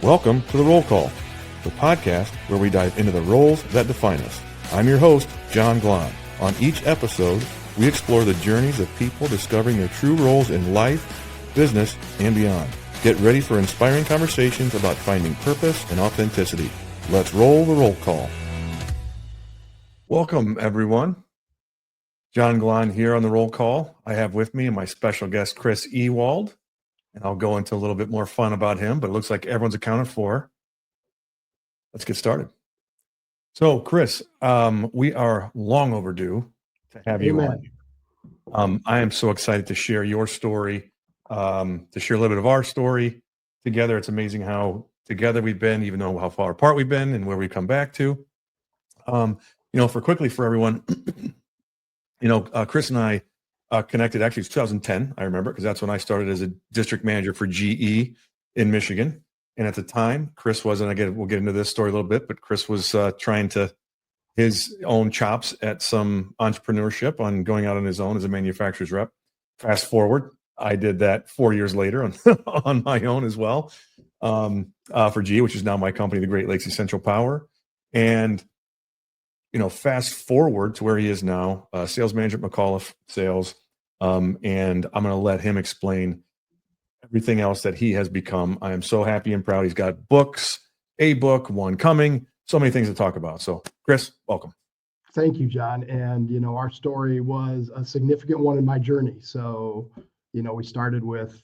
Welcome to The Roll Call, the podcast where we dive into the roles that define us. I'm your host, John Glahn. On each episode, we explore the journeys of people discovering their true roles in life, business, and beyond. Get ready for inspiring conversations about finding purpose and authenticity. Let's roll the roll call. Welcome, everyone. John Glahn here on The Roll Call. I have with me my special guest, Chris Ewald. And I'll go into a little bit more fun about him, but it looks like everyone's accounted for. Let's get started. So, Chris, we are long overdue to have you on. I am so excited to share your story, to share a little bit of our story together. It's amazing how together we've been, even though how far apart we've been and where we come back to. For everyone, Chris and I connected, actually, it's 2010, I remember, because that's when I started as a district manager for GE in Michigan. And at the time, Chris was, and we'll get into this story a little bit, but Chris was trying to his own chops at some entrepreneurship on going out on his own as a manufacturer's rep. Fast forward, I did that 4 years later on my own as well for GE, which is now my company, the Great Lakes Essential Power. And fast forward to where he is now, sales manager at McAuliffe Sales. And I'm going to let him explain everything else that he has become. I am so happy and proud. He's got books, a book, one coming, so many things to talk about. So, Chris, welcome. Thank you, John. And, our story was a significant one in my journey. So, we started with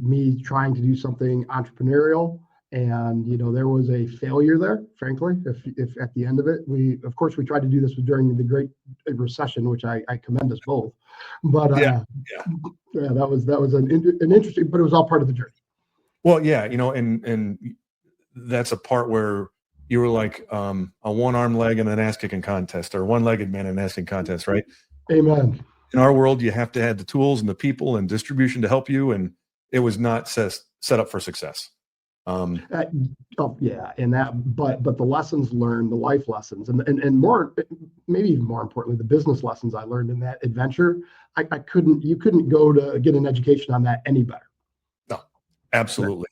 me trying to do something entrepreneurial. And, there was a failure there, frankly, if at the end of it, we tried to do this during the Great Recession, which I commend us both. But that was an interesting, but it was all part of the journey. Well, yeah, and that's a part where you were like a one-armed leg in an ass-kicking contest, or one-legged man in an ass-kicking contest, right? Amen. In our world, you have to have the tools and the people and distribution to help you, and it was not set up for success. And but the lessons learned, the life lessons, and more, maybe even more importantly, the business lessons I learned in that adventure, you couldn't go to get an education on that any better. No, absolutely.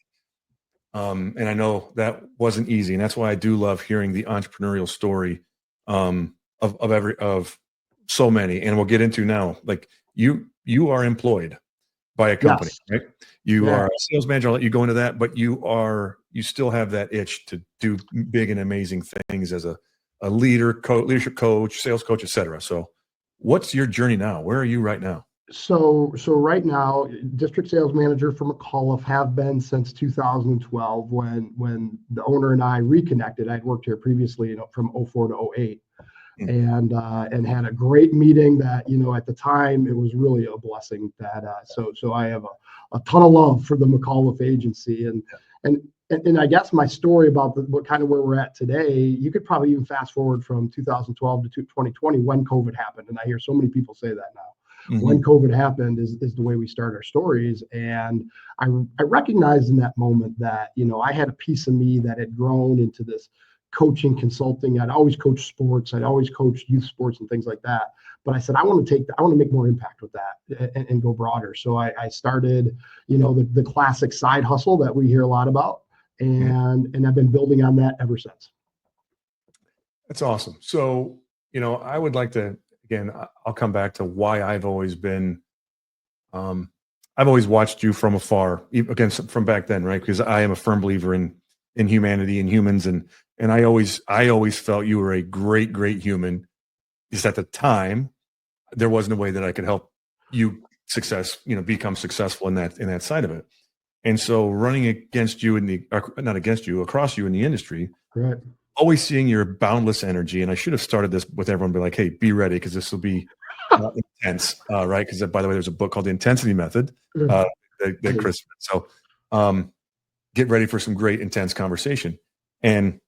And I know that wasn't easy, and that's why I do love hearing the entrepreneurial story of so many. And we'll get into now, like you are employed by a company, yes. Right? You are a sales manager. I'll let you go into that, but you still have that itch to do big and amazing things as a leadership coach, sales coach, etc. So what's your journey now? Where are you right now? So right now, district sales manager for McAuliffe, have been since 2012 when the owner and I reconnected. I'd worked here previously, from 04 to 08. And had a great meeting that, at the time, it was really a blessing that, so I have a ton of love for the McAuliffe agency. And I guess my story about what kind of where we're at today, you could probably even fast forward from 2012 to 2020 when COVID happened. And I hear so many people say that now. Mm-hmm. When COVID happened is the way we start our stories. And I recognized in that moment that, I had a piece of me that had grown into this coaching, consulting. I'd always coached sports. I'd always coached youth sports and things like that. But I said, I want to make more impact with that and go broader. So I started, the classic side hustle that we hear a lot about. And I've been building on that ever since. That's awesome. So, I would like to, again, I'll come back to why I've always been, I've always watched you from afar, again, from back then, right? Because I am a firm believer in humanity and humans. And I always felt you were a great, great human. Just at the time, there wasn't a way that I could help you become successful in that side of it. And so running against you across you in the industry, right. Always seeing your boundless energy. And I should have started this with everyone be like, hey, be ready, because this will be intense, right? Because by the way, there's a book called The Intensity Method that Chris. So get ready for some great, intense conversation. And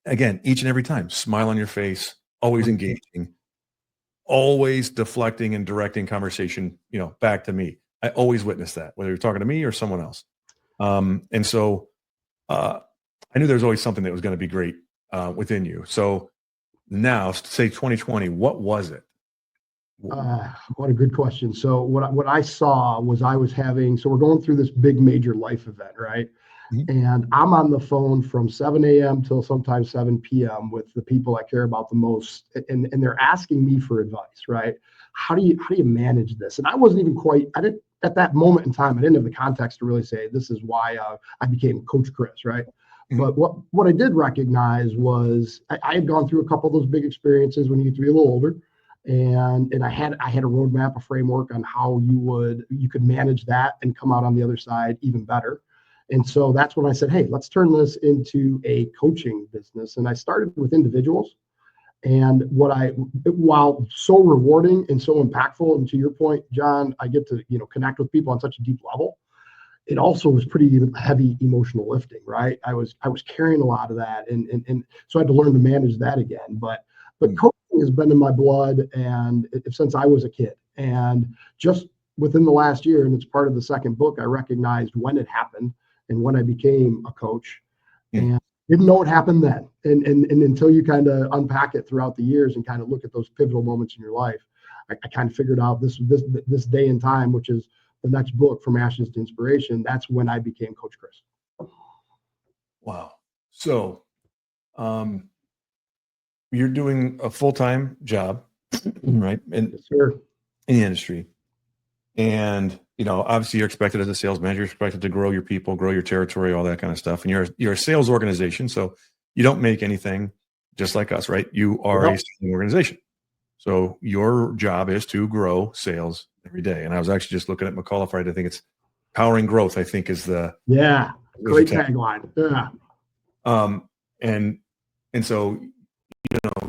again, each and every time, smile on your face, always engaging, always deflecting and directing conversation, back to me. I always witness that, whether you're talking to me or someone else. And so I knew there was always something that was going to be great within you. So now, say 2020, what was it? What a good question. So what I saw was so we're going through this big major life event, right? Mhm. And I'm on the phone from 7 a.m. till sometimes 7 p.m. with the people I care about the most. And they're asking me for advice, right? How do you manage this? And I wasn't even quite, I didn't, at that moment in time, I didn't have the context to really say, this is why I became Coach Chris, right? Mhm. But what I did recognize was I had gone through a couple of those big experiences when you get to be a little older. And I had a roadmap, a framework on how you could manage that and come out on the other side even better. And so that's when I said, hey, let's turn this into a coaching business. And I started with individuals. And while so rewarding and so impactful, and to your point, John, I get to, connect with people on such a deep level. It also was pretty heavy emotional lifting, right? I was carrying a lot of that. And so I had to learn to manage that again. But Mhm. coaching has been in my blood and since I was a kid. And just within the last year, and it's part of the second book, I recognized when it happened and when I became a coach, Mhm. and didn't know it happened then. And until you kind of unpack it throughout the years and kind of look at those pivotal moments in your life, I kind of figured out this day and time, which is the next book, From Ashes to Inspiration. That's when I became Coach Chris. Wow. So, um, you're doing a full-time job, right? Yes, sir. In the industry. And, obviously you're expected as a sales manager, you're expected to grow your people, grow your territory, all that kind of stuff. And you're a sales organization. So you don't make anything just like us, right? You are a Yep. selling organization. So your job is to grow sales every day. And I was actually just looking at McAuliffe, right? I think it's powering growth, I think is Yeah. was your Great tag. tagline. Yeah. Um, and, and so,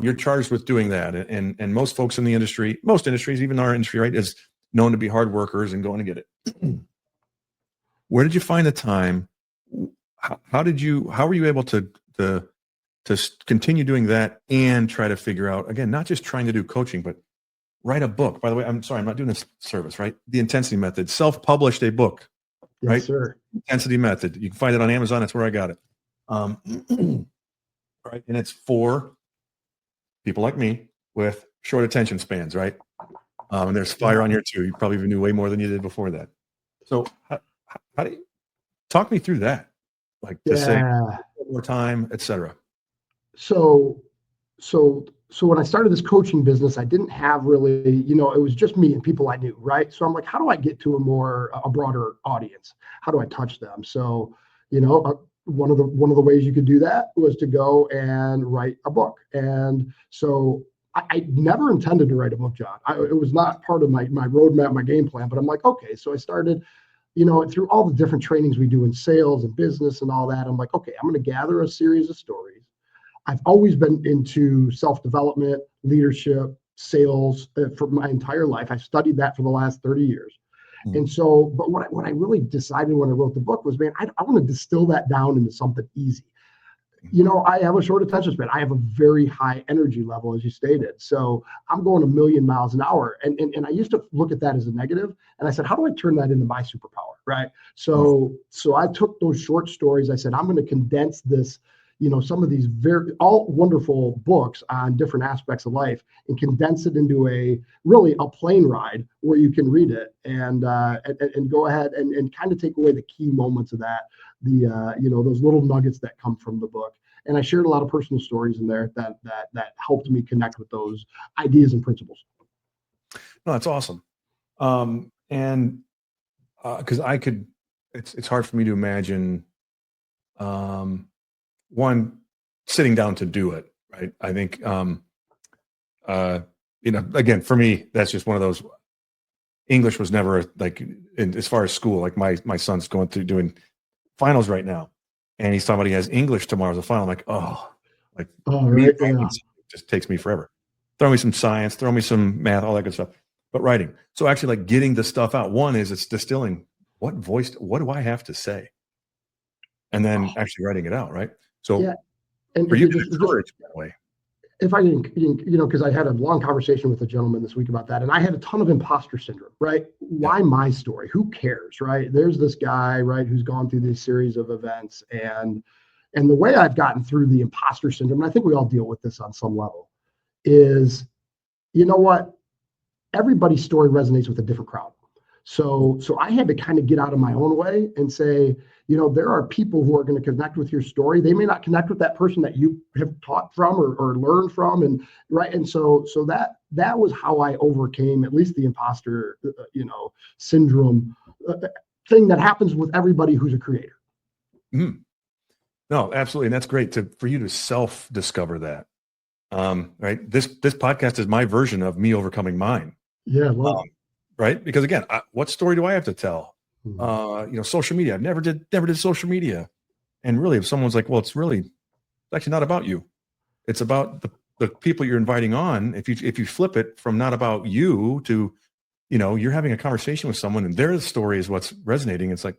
you're charged with doing that. And most folks in the industry, most industries, even our industry, right, is known to be hard workers and going to get it. Where did you find the time? How were you able to continue doing that and try to figure out, again, not just trying to do coaching, but write a book? By the way, I'm sorry, I'm not doing this service, right? The Intensity Method, self-published a book, Yes, right? sir. Intensity Method. You can find it on Amazon. That's where I got it. Right. And it's for people like me with short attention spans, right? And there's fire Yeah. on here too. You probably even knew way more than you did before that. So how do you talk me through that? Like to say Yeah. more time, et cetera. So so when I started this coaching business, I didn't have really, it was just me and people I knew, right? So I'm like, how do I get to a broader audience? How do I touch them? So, one of the ways you could do that was to go and write a book. And so I never intended to write a book, John. It was not part of my roadmap, my game plan. But I'm like, okay. So I started, through all the different trainings we do in sales and business and all that. I'm like, okay, I'm going to gather a series of stories. I've always been into self-development, leadership, sales for my entire life. I've studied that for the last 30 years. Mhm. And so, but what I really decided when I wrote the book was, man, I want to distill that down into something easy. I have a short attention span. I have a very high energy level, as you stated. So I'm going a million miles an hour. And I used to look at that as a negative. And I said, how do I turn that into my superpower? Right. Oh, So I took those short stories. I said, I'm going to condense this, some of these very all wonderful books on different aspects of life and condense it into a plane ride where you can read it and go ahead and kind of take away the key moments of that, those little nuggets that come from the book. And I shared a lot of personal stories in there that helped me connect with those ideas and principles. no, that's awesome. And because it's hard for me to imagine, um, one, sitting down to do it, right? I think, uh, again, for me, that's just one of those. English was never like, as far as school, like my son's going through doing finals right now, and he's talking about he has English tomorrow as a final. I'm like, oh, like All me right. writing Yeah. just takes me forever. Throw me some science, throw me some math, all that good stuff. But writing, so actually, like getting the stuff out. One is it's distilling what do I have to say, and then actually writing it out, right? Yeah. So And for you, just encourage that way. if I didn't, because I had a long conversation with a gentleman this week about that, and I had a ton of imposter syndrome, right? Yeah. Why my story? Who cares, right? There's this guy, right, who's gone through this series of events, and the way I've gotten through the imposter syndrome, and I think we all deal with this on some level, is, you know what? Everybody's story resonates with a different crowd. So I had to kind of get out of my own way and say, there are people who are going to connect with your story. They may not connect with that person that you have taught from or learned from, and right. And so that was how I overcame at least the imposter, syndrome thing that happens with everybody who's a creator. Mm. No, absolutely, and that's great for you to self-discover that. Right. This podcast is my version of me overcoming mine. Yeah, love right. Because again, what story do I have to tell? it. Social media. I never did social media. And really, if someone's like, well, it's actually not about you. It's about the people you're inviting on. If you flip it from not about you to, you're having a conversation with someone and their story is what's resonating. It's like,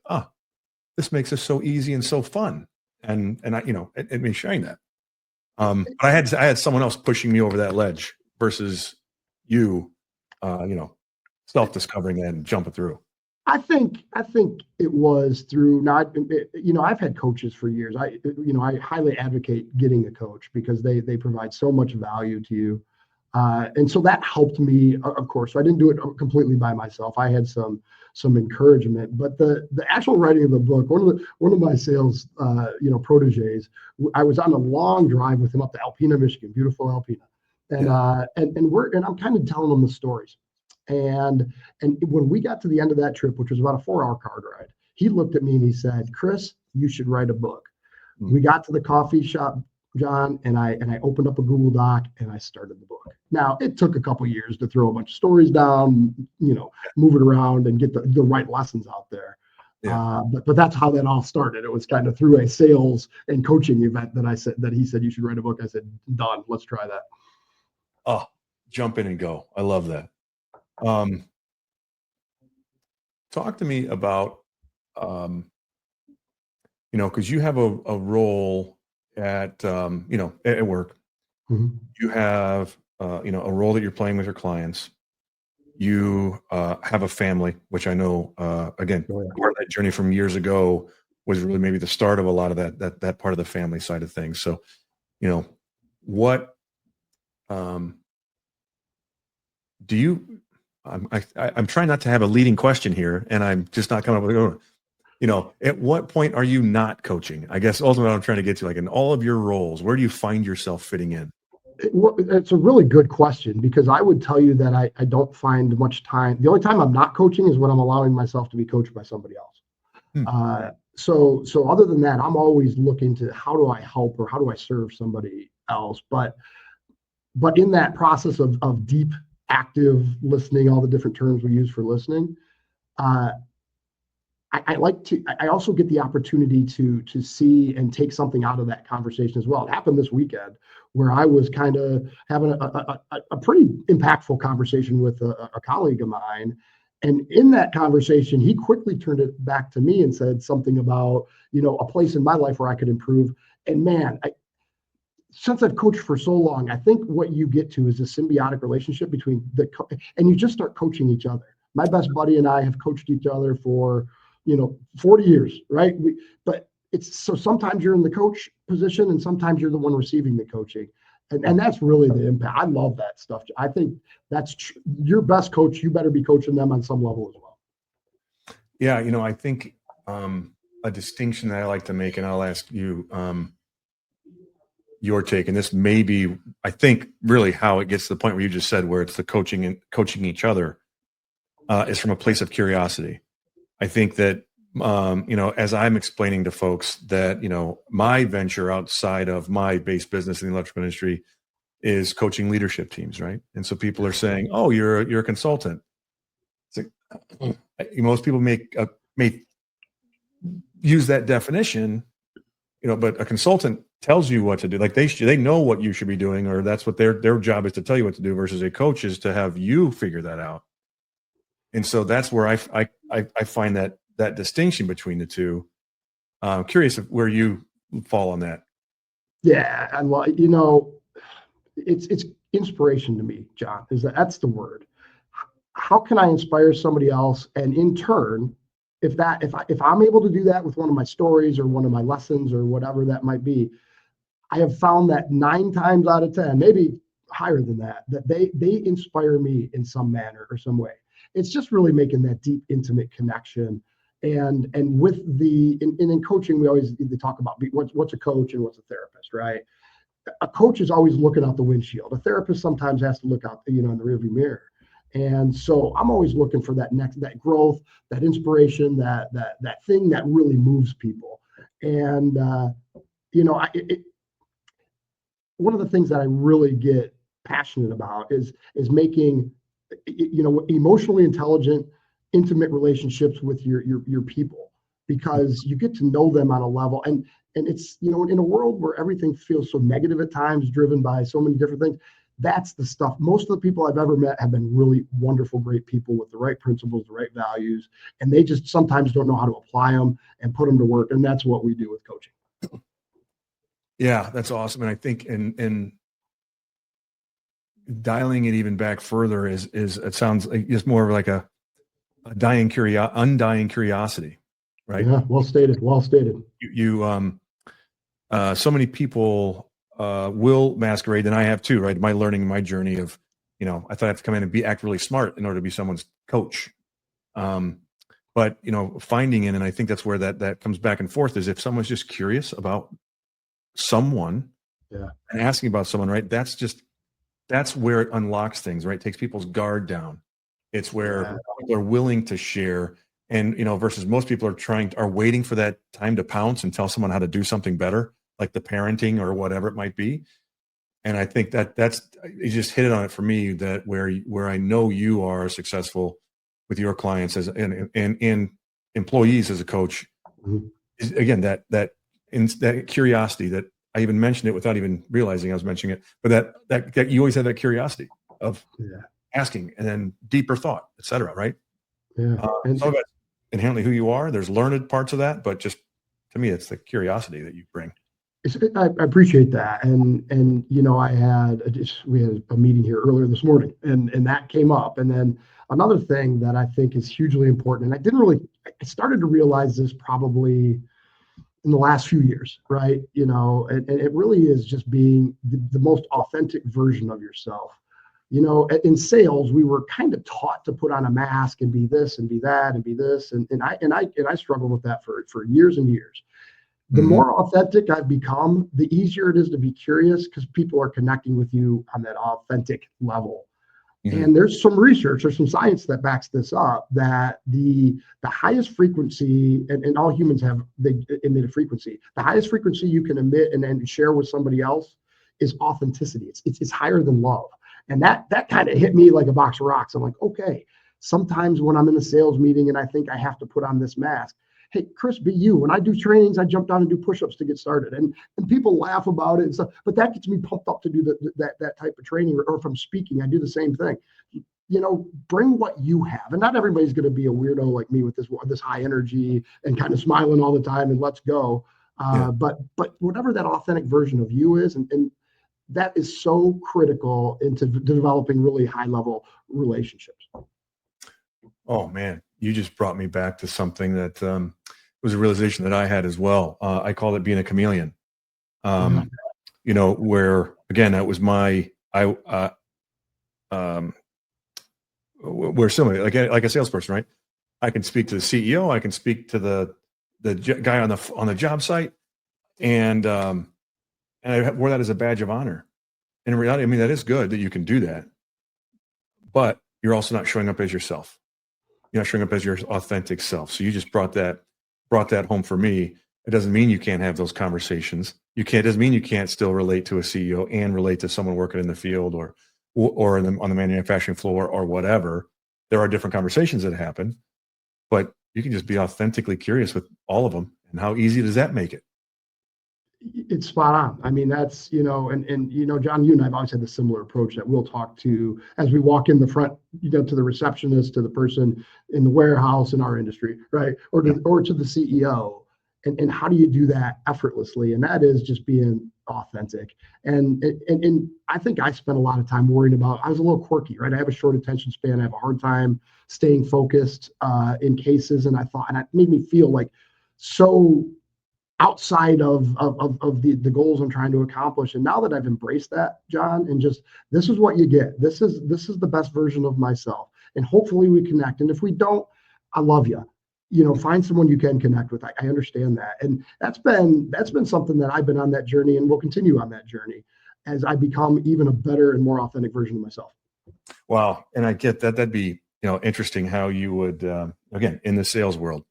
this makes this so easy and so fun. And I, it may shine that. But I had someone else pushing me over that ledge versus you, self-discovering that and jumping through. I think it was through not, I've had coaches for years. I highly advocate getting a coach because they provide so much value to you. And so that helped me, of course. So I didn't do it completely by myself. I had some encouragement, but the actual writing of the book, one of my sales, proteges, I was on a long drive with him up to Alpena, Michigan, beautiful Alpena. And I'm kind of telling him the stories. And when we got to the end of that trip, which was about a 4-hour car ride, he looked at me and he said, "Chris, you should write a book." We got to the coffee shop, John, and I opened up a Google Doc and I started the book. Now, it took a couple of years to throw a bunch of stories down, move it around and get the right lessons out there. Yeah. But that's how that all started. It was kind of through a sales and coaching event that he said, "You should write a book." I said, "Done. Let's try that." Oh, jump in and go. I love that. Talk to me about, because you have a role at, at work. Mm-hmm. You have, a role that you're playing with your clients. You have a family, which I know, again, Oh, yeah. part of that journey from years ago was really maybe the start of a lot of that part of the family side of things. So, what do you? I'm trying not to have a leading question here, and I'm just not coming up with. At what point are you not coaching? I guess ultimately I'm trying to get to, like, in all of your roles, where do you find yourself fitting in? It's a really good question because I would tell you that I don't find much time. The only time I'm not coaching is when I'm allowing myself to be coached by somebody else. So other than that, I'm always looking to how do I help or how do I serve somebody else. But in that process of deep, active listening, all the different terms we use for listening, I also get the opportunity to see and take something out of that conversation as well. It happened this weekend where I was kind of having a pretty impactful conversation with a colleague of mine. And in that conversation, he quickly turned it back to me and said something about, a place in my life where I could improve. And man, since I've coached for so long, I think what you get to is a symbiotic relationship between and you just start coaching each other. My best buddy and I have coached each other for 40 years, right? But it's so sometimes you're in the coach position and sometimes you're the one receiving the coaching. And that's really the impact. I love that stuff. I think that's your best coach. You better be coaching them on some level as well. Yeah. I think a distinction that I like to make, and I'll ask you your take, and this may be, I think, really how it gets to the point where you just said, where it's the coaching and coaching each other, is from a place of curiosity. I think that, as I'm explaining to folks that, my venture outside of my base business in the electrical industry is coaching leadership teams, right? And so people are saying, "Oh, you're a consultant." It's like, most people may use that definition, but a consultant tells you what to do. Like they know what you should be doing, or that's what their job is, to tell you what to do, versus a coach is to have you figure that out. And so that's where I find that distinction between the two. I'm curious where you fall on that. Yeah, and it's inspiration to me, John. That's the word. How can I inspire somebody else? And in turn, if I'm able to do that with one of my stories or one of my lessons or whatever that might be, I have found that 9 times out of 10, maybe higher than that they inspire me in some manner or some way. it's just really making that deep, intimate connection. And with in coaching, we always talk about what's a coach and what's a therapist, right? A coach is always looking out the windshield. A therapist sometimes has to look out, in the rearview mirror. And so I'm always looking for that growth, that inspiration, that thing that really moves people. And one of the things that I really get passionate about is making emotionally intelligent, intimate relationships with your people, because you get to know them on a level. And it's, in a world where everything feels so negative at times, driven by so many different things, that's the stuff. Most of the people I've ever met have been really wonderful, great people with the right principles, the right values, and they just sometimes don't know how to apply them and put them to work. And that's what we do with coaching. Yeah, that's awesome. And I think in dialing it even back further is it sounds like it's more like a undying curiosity, right? Yeah, well stated. So many people will masquerade, and I have too, right? My learning, my journey of, I thought I have to come in and act really smart in order to be someone's coach. But finding in, and I think that's where that comes back and forth, is if someone's just curious about someone, yeah, and asking about someone, right? That's where it unlocks things, right? It takes people's guard down. It's where people are willing to share, and versus most people are waiting for that time to pounce and tell someone how to do something better, like the parenting or whatever it might be. And I think that's you just hit it on it for me, that where I know you are successful with your clients and employees as a coach, is, again, that curiosity that I even mentioned it without even realizing I was mentioning it, but that you always have that curiosity of asking, and then deeper thought, et cetera, right? Yeah. Some of it's inherently who you are. There's learned parts of that, but just to me, it's the curiosity that you bring. I appreciate that. And we had a meeting here earlier this morning, and that came up. And then another thing that I think is hugely important, and I started to realize this probably in the last few years, right? And it really is just being the most authentic version of yourself. In sales, we were kind of taught to put on a mask and be this and be that and be this. And I struggled with that for years and years. The more authentic I've become, the easier it is to be curious, because people are connecting with you on that authentic level. And there's some research or some science that backs this up, that the highest frequency, and all humans they emit a frequency, the highest frequency you can emit and share with somebody else is authenticity. It's higher than love. And that kind of hit me like a box of rocks. I'm like, okay, sometimes when I'm in a sales meeting and I think I have to put on this mask, hey, Chris, be you. When I do trainings, I jump down and do push-ups to get started. And people laugh about it and stuff, but that gets me pumped up to do that type of training. Or if I'm speaking, I do the same thing. Bring what you have. And not everybody's going to be a weirdo like me with this high energy and kind of smiling all the time and let's go. But whatever that authentic version of you is, and that is so critical into developing really high-level relationships. Oh man, you just brought me back to something that was a realization that I had as well. I call it being a chameleon. Where again, that was we're similar, like a salesperson, right? I can speak to the CEO, I can speak to the guy on the job site, and I wore that as a badge of honor. And in reality, I mean, that is good that you can do that, but you're also not showing up as yourself. You're not showing up as your authentic self. So you just brought that home for me. It doesn't mean you can't have those conversations. Doesn't mean you can't still relate to a CEO and relate to someone working in the field or on the manufacturing floor or whatever. There are different conversations that happen, but you can just be authentically curious with all of them. And how easy does that make it? It's spot on. I mean, that's, and John, you and I've always had the similar approach that we'll talk to as we walk in the front, to the receptionist, to the person in the warehouse in our industry, right? Or to the CEO. And how do you do that effortlessly? And that is just being authentic. And I think I spent a lot of time worrying about, I was a little quirky, right? I have a short attention span. I have a hard time staying focused in cases. And it made me feel like so outside of the goals I'm trying to accomplish. And now that I've embraced that, John, and just, this is what you get. This is the best version of myself. and hopefully we connect. And if we don't, I love you. Find someone you can connect with. I understand that. And that's been something that I've been on that journey and will continue on that journey as I become even a better and more authentic version of myself. Wow. And I get that. That'd be, interesting how you would, again, in the sales world,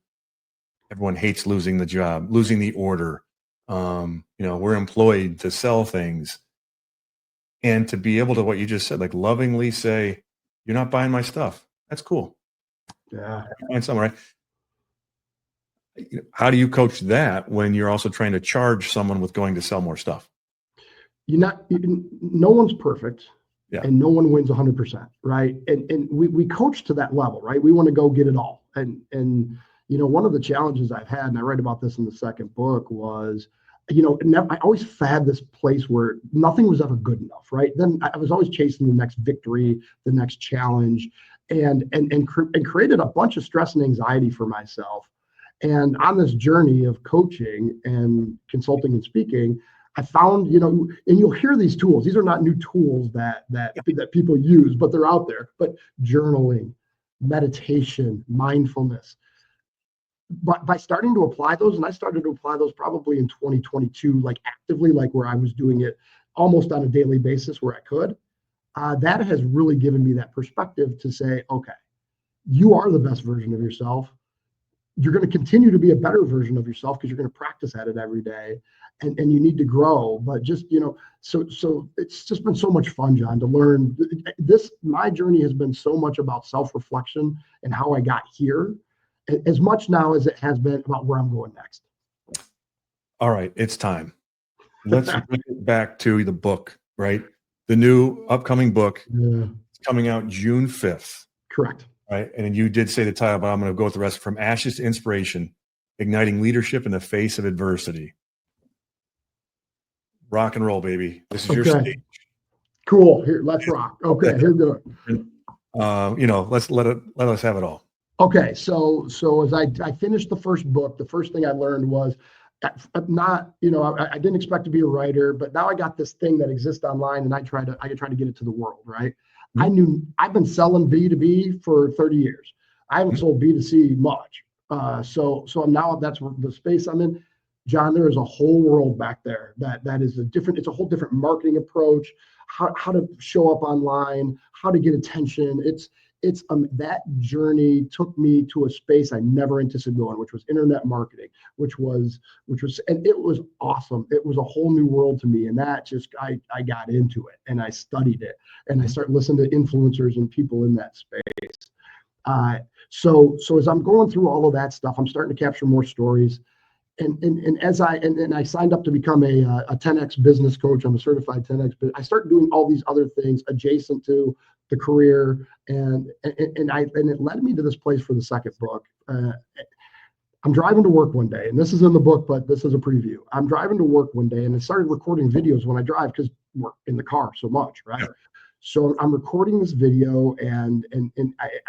everyone hates losing the job, losing the order. We're employed to sell things, and to be able to, what you just said, like lovingly say, you're not buying my stuff. That's cool. Yeah. Find someone, right? How do you coach that when you're also trying to charge someone with going to sell more stuff? No one's perfect. Yeah. And no one wins 100%, right? And we coach to that level, right? We want to go get it all. And one of the challenges I've had, and I write about this in the second book, was, I always had this place where nothing was ever good enough, right? Then I was always chasing the next victory, the next challenge, and created a bunch of stress and anxiety for myself. And on this journey of coaching and consulting and speaking, I found, and you'll hear these tools. These are not new tools that people use, but they're out there. But journaling, meditation, mindfulness. But by starting to apply those, and I started to apply those probably in 2022, like actively, like where I was doing it almost on a daily basis where I could, that has really given me that perspective to say, okay, you are the best version of yourself. You're going to continue to be a better version of yourself because you're going to practice at it every day, and you need to grow. But just, so it's just been so much fun, John, to learn this. My journey has been so much about self-reflection and how I got here, as much now as it has been about where I'm going next. All right, it's time. Let's bring it back to the book, right? The new upcoming book. Yeah. It's coming out June 5th. Correct. Right. And you did say the title, but I'm going to go with the rest. From Ashes to Inspiration, Igniting Leadership in the Face of Adversity. Rock and roll, baby. This is your stage. Cool. Here, let's rock. Okay, here we go. Let's let us have it all. Okay, so as I finished the first book, the first thing I learned was I didn't expect to be a writer, but now I got this thing that exists online, and I try to get it to the world, right? Mm-hmm. I've been selling B2B for 30 years. I haven't sold B2C much. So now that's the space I'm in. John, there is a whole world back there that is it's a whole different marketing approach, how to show up online, how to get attention. That journey took me to a space I never anticipated going, which was internet marketing, and it was awesome. It was a whole new world to me. And that just, I got into it and I studied it and I started listening to influencers and people in that space. So as I'm going through all of that stuff, I'm starting to capture more stories. And as I signed up to become a 10X business coach. I'm a certified 10X, but I started doing all these other things adjacent to the career, and it led me to this place for the second book. I'm driving to work one day, and this is in the book, but this is a preview. I'm driving to work one day, and I started recording videos when I drive because we're in the car so much, right? Yeah. So I'm recording this video, and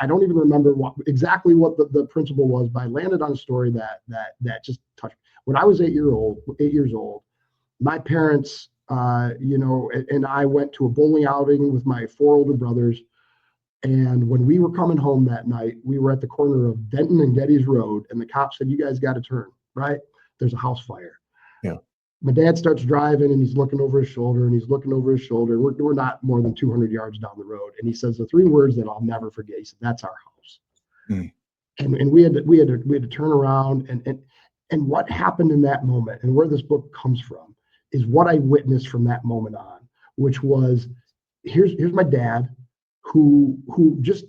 I don't even remember exactly what the principle was, but I landed on a story that just touched me. When I was 8 years old, my parents, and I went to a bowling outing with my 4 older brothers. And when we were coming home that night, we were at the corner of Denton and Geddes Road, and the cop said, "You guys got to turn right. There's a house fire." Yeah. My dad starts driving, and he's looking over his shoulder, and he's looking over his shoulder. We're not more than 200 yards down the road, and he says the 3 words that I'll never forget. He said, "That's our house." Mm. And we had to turn around, and what happened in that moment, and where this book comes from, is what I witnessed from that moment on, which was here's my dad, who just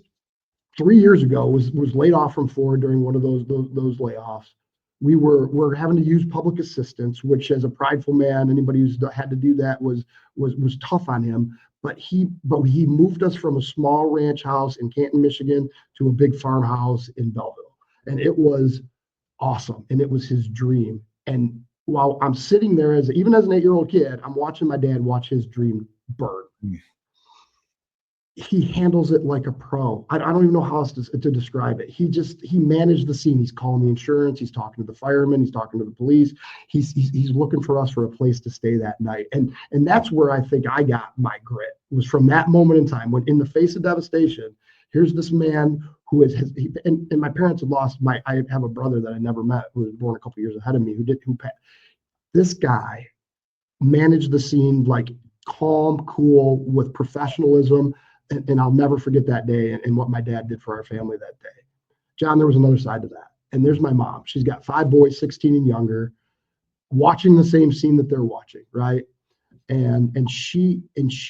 3 years ago was laid off from Ford during one of those layoffs. We're having to use public assistance, which, as a prideful man, anybody who's had to do that was tough on him. But he moved us from a small ranch house in Canton, Michigan, to a big farmhouse in Belleville, and it was awesome, and it was his dream. And while I'm sitting there even as an 8-year-old kid, I'm watching my dad watch his dream burn. Mm. He handles it like a pro. I don't even know how else to describe it. He managed the scene. He's calling the insurance. He's talking to the firemen. He's talking to the police. He's looking for us for a place to stay that night. And that's where I think I got my grit, was from that moment in time when, in the face of devastation, Here's this man who and my parents had lost I have a brother that I never met who was born a couple years ahead of me this guy managed the scene like calm, cool, with professionalism. And I'll never forget that day and what my dad did for our family that day. John, there was another side to that. And there's my mom. She's got 5 boys, 16 and younger, watching the same scene that they're watching, right? And she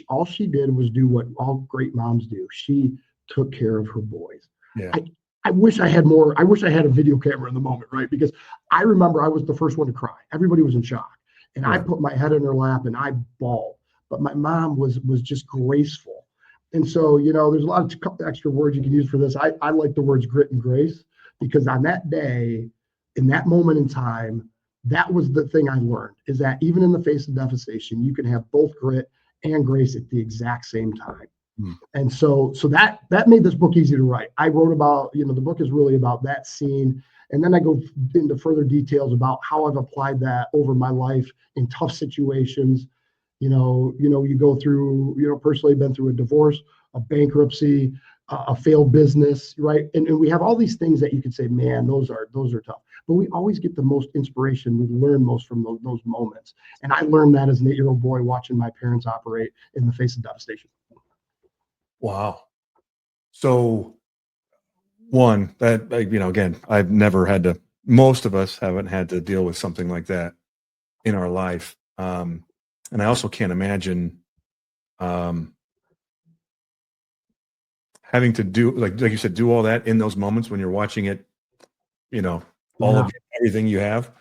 all she did was do what all great moms do. She took care of her boys. Yeah. I wish I had more. I wish I had a video camera in the moment, right? Because I remember I was the first one to cry. Everybody was in shock. And I put my head in her lap and I bawled. But my mom was just graceful. And so, there's a lot of extra words you can use for this. I like the words grit and grace, because on that day, in that moment in time, that was the thing I learned, is that even in the face of devastation, you can have both grit and grace at the exact same time. And so that made this book easy to write. I wrote about, the book is really about that scene. And then I go into further details about how I've applied that over my life in tough situations. You go through, personally been through a divorce, a bankruptcy, a failed business, right? And we have all these things that you could say, man, those are tough. But we always get the most inspiration. We learn most from those moments. And I learned that as an 8-year-old boy watching my parents operate in the face of devastation. Wow. So one, that, again, I've never had to, most of us haven't had to deal with something like that in our life. And I also can't imagine having to do, like you said, do all that in those moments when you're watching it, all of everything you have.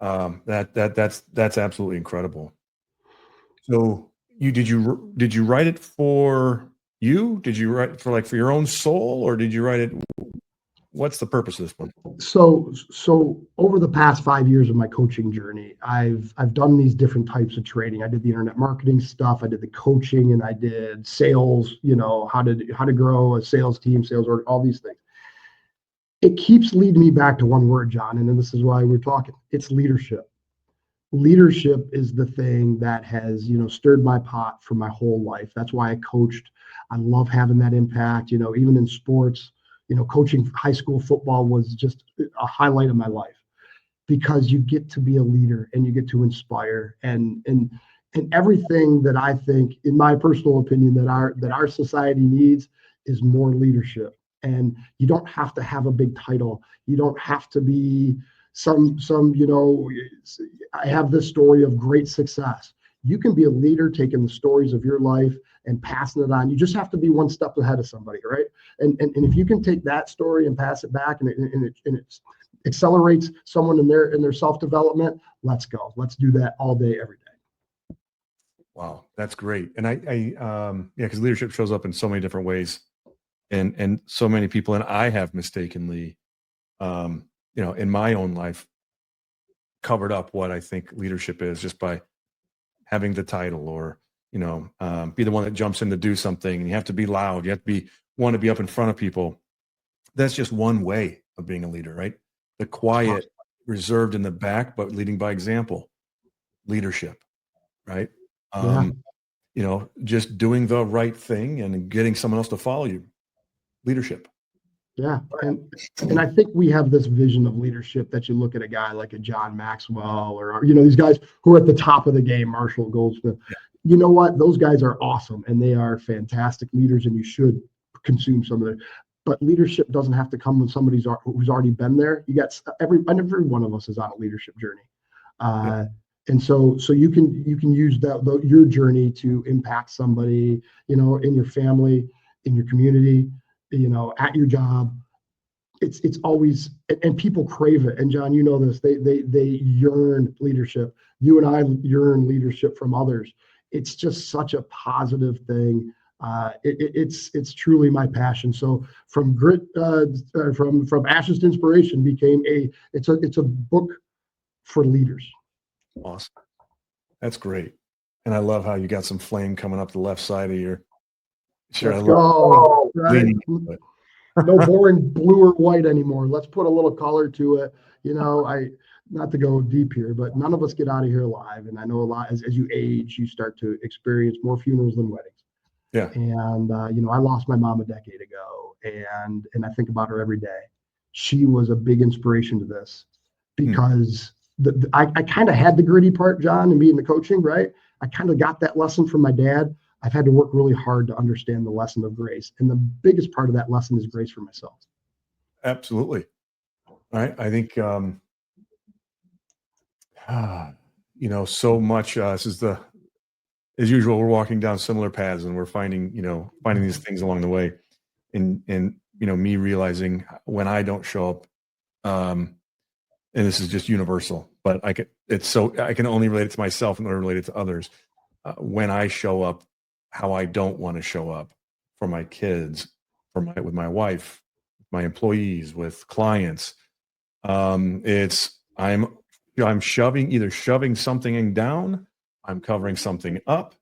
That's absolutely incredible. So did you write it for you? Did you write for your own soul, or did you write it? What's the purpose of this one? So over the past 5 years of my coaching journey, I've done these different types of training. I did the internet marketing stuff, I did the coaching, and I did sales, how to grow a sales team, sales org, all these things. It keeps leading me back to one word, John, and then this is why we're talking. It's leadership. Leadership is the thing that has, stirred my pot for my whole life. That's why I coached. I love having that impact, even in sports. Coaching high school football was just a highlight of my life, because you get to be a leader and you get to inspire, and everything that I think, in my personal opinion, that our society needs is more leadership. And you don't have to have a big title. You don't have to be some I have this story of great success. You can be a leader, taking the stories of your life and passing it on. You just have to be one step ahead of somebody, right? And if you can take that story and pass it back, and it accelerates someone in their self-development, let's go. Let's do that all day, every day. Wow, that's great. And because leadership shows up in so many different ways, and so many people, and I have mistakenly, in my own life, covered up what I think leadership is just by having the title, or be the one that jumps in to do something, and you have to be loud. You have to want to be up in front of people. That's just one way of being a leader, right? The quiet, reserved in the back, but leading by example, leadership, right? Just doing the right thing and getting someone else to follow you, leadership. Yeah. And I think we have this vision of leadership that you look at a guy like a John Maxwell, or, these guys who are at the top of the game, Marshall Goldsmith. Yeah. You know what? Those guys are awesome, and they are fantastic leaders, and you should consume some of their. But leadership doesn't have to come when somebody's who's already been there. You got every one of us is on a leadership journey. And so you can use your journey to impact somebody, in your family, in your community, at your job. It's always, and people crave it. And John, this, they yearn leadership. You and I yearn leadership from others. It's just such a positive thing. It's truly my passion. So from grit, from ashes to inspiration became it's a book for leaders. Awesome. That's great. And I love how you got some flame coming up the left side of your shirt. Let's go. Right? No boring blue or white anymore. Let's put a little color to it. Not to go deep here, but none of us get out of here alive. And I know a lot, as you age, you start to experience more funerals than weddings. Yeah. And, I lost my mom a decade ago, and I think about her every day. She was a big inspiration to this because I kind of had the gritty part, John, and being the coaching, right? I kind of got that lesson from my dad. I've had to work really hard to understand the lesson of grace. And the biggest part of that lesson is grace for myself. Absolutely. Right. I think, so much, this is as usual, we're walking down similar paths and we're finding these things along the way, and me realizing when I don't show up, and this is just universal, but I can only relate it to myself and only relate it to others. When I show up, how I don't want to show up for my kids, with my wife, my employees, with clients. I'm shoving something down, I'm covering something up,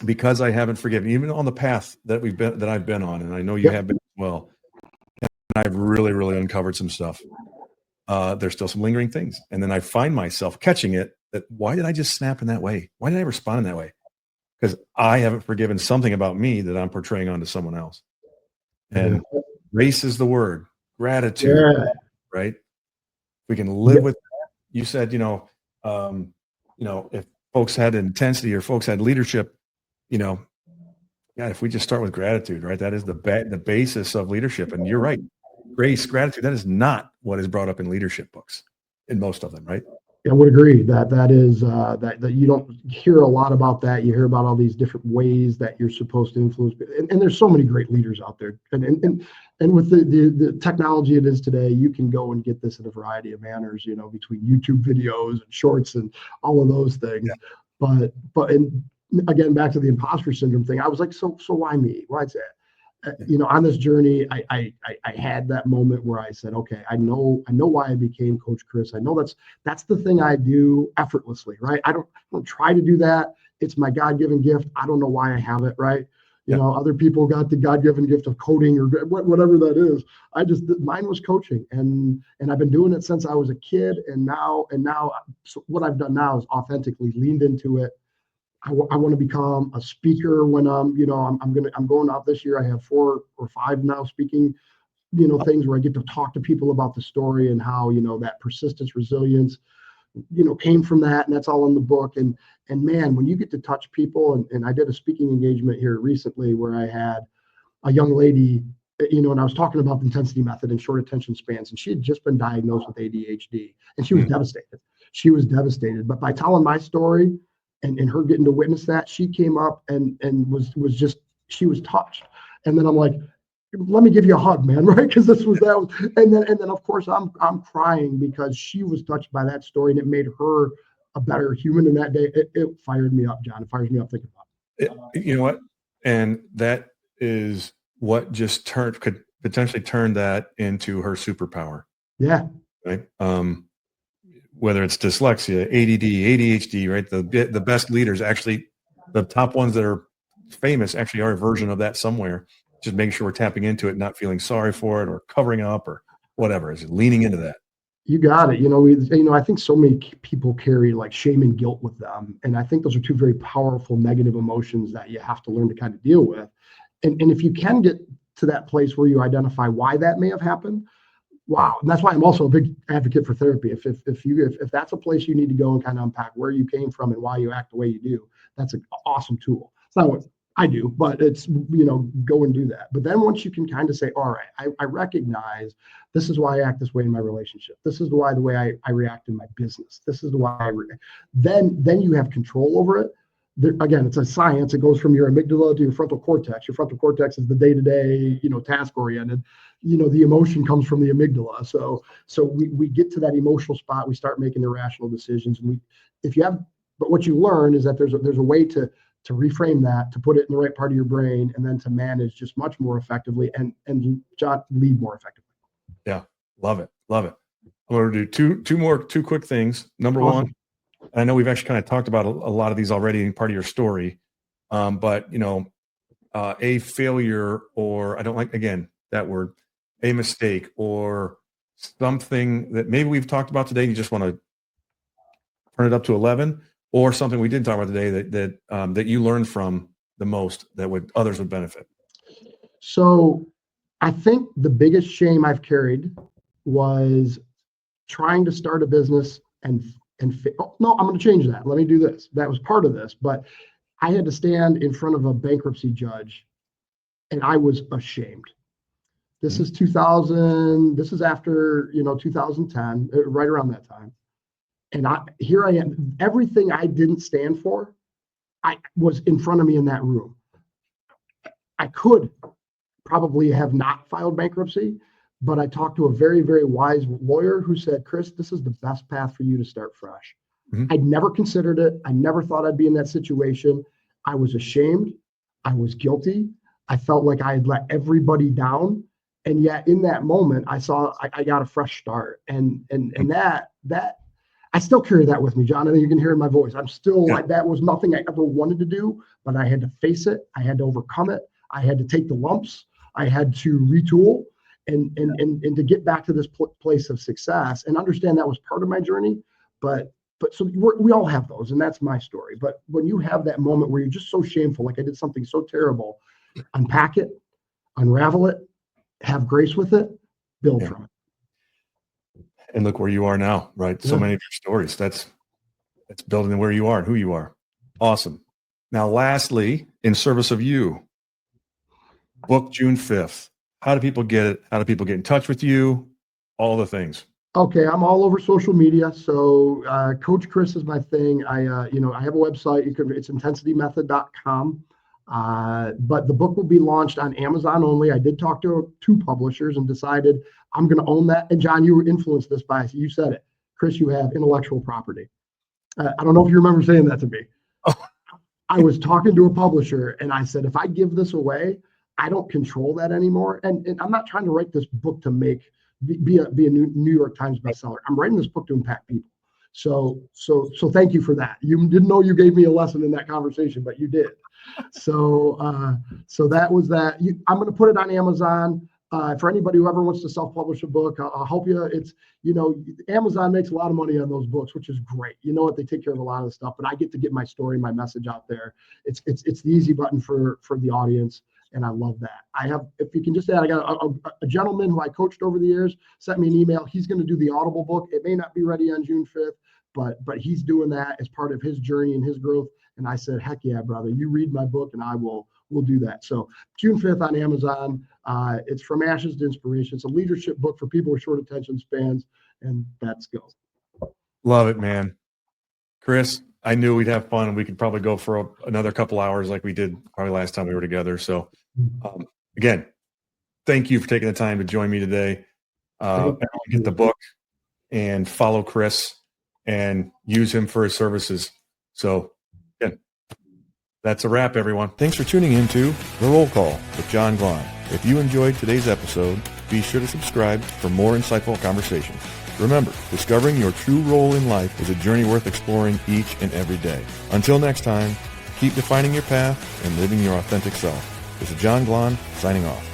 because I haven't forgiven, even on the path that I've been on, and I know you have been as well. And I've really, really uncovered some stuff. There's still some lingering things, and then I find myself catching it. That why did I just snap in that way? Why did I respond in that way? Because I haven't forgiven something about me that I'm portraying onto someone else. And grace is the word. Gratitude, right? We can live with that. You said, if folks had intensity or folks had leadership, if we just start with gratitude, right? That is the basis of leadership. And you're right. Grace, gratitude, that is not what is brought up in leadership books, in most of them, right? I would agree that is that you don't hear a lot about that. You hear about all these different ways that you're supposed to influence, and there's so many great leaders out there. And with the technology it is today, you can go and get this in a variety of manners. Between YouTube videos and shorts and all of those things. Yeah. But again, back to the imposter syndrome thing. I was like, so why me? Why is that? On this journey, I had that moment where I said, okay, I know why I became Coach Chris. I know that's the thing I do effortlessly, right? I don't try to do that. It's my God-given gift. I don't know why I have it, right? Other people got the God-given gift of coding or whatever that is. Mine was coaching, and I've been doing it since I was a kid. And now, so what I've done now is authentically leaned into it. I want to become a speaker when I'm going out this year. I have 4 or 5 now speaking, things where I get to talk to people about the story and how, that persistence, resilience, came from that. And that's all in the book. And man, when you get to touch people, and I did a speaking engagement here recently where I had a young lady, and I was talking about the intensity method and short attention spans, and she had just been diagnosed with ADHD, and she was devastated. She was devastated. But by telling my story, and her getting to witness that, she came up and she was touched. And then I'm like, let me give you a hug, man, right? Because and then of course I'm crying because she was touched by that story, and it made her a better human. In that day, it fired me up, John. It fires me up thinking about it. You know what? And that is what just could potentially turn that into her superpower. Yeah. Right. Whether it's dyslexia, ADD, ADHD, right? The best leaders, actually, the top ones that are famous actually are a version of that somewhere. Just making sure we're tapping into it, not feeling sorry for it or covering up or whatever. Is leaning into that. You got it. I think so many people carry like shame and guilt with them. And I think those are 2 very powerful negative emotions that you have to learn to kind of deal with. And if you can get to that place where you identify why that may have happened, wow. And that's why I'm also a big advocate for therapy. If that's a place you need to go and kind of unpack where you came from and why you act the way you do, that's an awesome tool. It's not what I do, but it's, go and do that. But then once you can kind of say, all right, I recognize this is why I act this way in my relationship. This is the way I react in my business. This is the why then you have control over it. Again, it's a science. It goes from your amygdala to your frontal cortex. Your frontal cortex is the day-to-day, task oriented. The emotion comes from the amygdala. So we get to that emotional spot. We start making irrational decisions. But what you learn is that there's a way to reframe that, to put it in the right part of your brain, and then to manage just much more effectively and lead more effectively. Yeah, love it. I'm going to do two quick things. Number Awesome. one, I know we've actually kind of talked about a lot of these already in part of your story, but a failure, or I don't like, again, that word, a mistake, or something that maybe we've talked about today, you just want to turn it up to 11, or something we didn't talk about today that you learned from the most that others would benefit. So I think the biggest shame I've carried was trying to start a business oh, no, I'm going to change that. Let me do this. That was part of this, but I had to stand in front of a bankruptcy judge and I was ashamed. This is 2000. This is after, 2010, right around that time. And here I am. Everything I didn't stand for, I was in front of me in that room. I could probably have not filed bankruptcy, but I talked to a very, very wise lawyer who said, Chris, this is the best path for you to start fresh. I'd never considered it. I never thought I'd be in that situation. I was ashamed. I was guilty. I felt like I had let everybody down. And yet in that moment, I saw I got a fresh start. And that I still carry that with me, John. I think you can hear in my voice. I'm still like, that was nothing I ever wanted to do, but I had to face it. I had to overcome it. I had to take the lumps. I had to retool and to get back to this place of success and understand that was part of my journey. But so we all have those, and that's my story. But when you have that moment where you're just so shameful, like I did something so terrible, unpack it, unravel it, have grace with it, build from it. And look where you are now, right? So many of your stories. That's building where you are and who you are. Awesome. Now, lastly, in service of you, book June 5th. How do people get it? How do people get in touch with you? All the things. Okay, I'm all over social media. So Coach Chris is my thing. I have a website. It's intensitymethod.com. But the book will be launched on Amazon only. I did talk to 2 publishers and decided I'm going to own that. And John, you were influenced this by, you said it. Chris, you have intellectual property. I don't know if you remember saying that to me. Oh. I was talking to a publisher and I said, if I give this away, I don't control that anymore. And I'm not trying to write this book to be a New York Times bestseller. I'm writing this book to impact people. So thank you for that. You didn't know you gave me a lesson in that conversation, but you did. So that was that. I'm going to put it on Amazon. For anybody who ever wants to self-publish a book, I'll help you. It's, Amazon makes a lot of money on those books, which is great. You know what? They take care of a lot of the stuff, but I get to get my story, my message out there. It's the easy button for the audience. And I love that. If you can just add, I got a gentleman who I coached over the years, sent me an email. He's going to do the Audible book. It may not be ready on June 5th, but he's doing that as part of his journey and his growth. And I said, heck yeah, brother, you read my book and we'll do that. So June 5th on Amazon. It's From Ashes to Inspiration. It's a leadership book for people with short attention spans, and that's go. Love it, man. Chris, I knew we'd have fun and we could probably go for another couple hours like we did probably last time we were together. So again, thank you for taking the time to join me today. Get the book and follow Chris and use him for his services. So again, that's a wrap, everyone. Thanks for tuning into The Roll Call with John Glahn. If you enjoyed today's episode, be sure to subscribe for more insightful conversations. Remember, discovering your true role in life is a journey worth exploring each and every day. Until next time, keep defining your path and living your authentic self. This is John Glahn signing off.